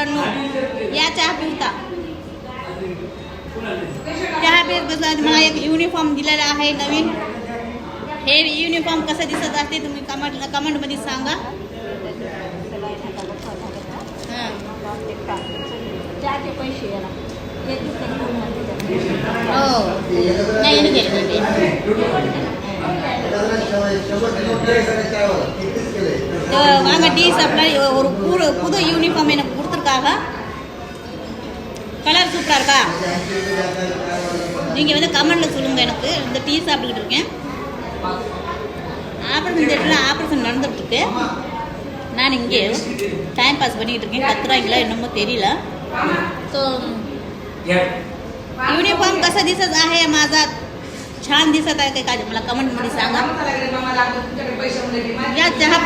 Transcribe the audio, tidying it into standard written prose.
मित्रांनो, या चहा पिवता चहा पित बसला. मला एक युनिफॉर्म दिलेला आहे नवीन. हे युनिफॉर्म कसं दिसत असते तुम्ही कमेंटमध्ये सांगा. चहाचे पैसे हो नाही வாங்க டீ சாப்பிட்டா ஒரு புது யூனிஃபார்ம் எனக்கு கொடுத்துருக்காங்க. கலர் சூப்பராக இருக்கா? நீங்கள் வந்து கமெண்டில் சொல்லுங்கள். எனக்கு இந்த டீ சாப்பிட்டுக்கிட்டு இருக்கேன். ஆப்ரேஷன் தேட்டரில் ஆப்ரேஷன் நடந்துகிட்ருக்கு. நான் இங்கே டைம் பாஸ் பண்ணிக்கிட்டு இருக்கேன். கத்துறாங்களா என்னமோ தெரியல. सो युनिफॉर्म कसा दिसत आहे माझा? छान दिसत आहे काय? मला कमेंटमध्ये सांगा. या चहा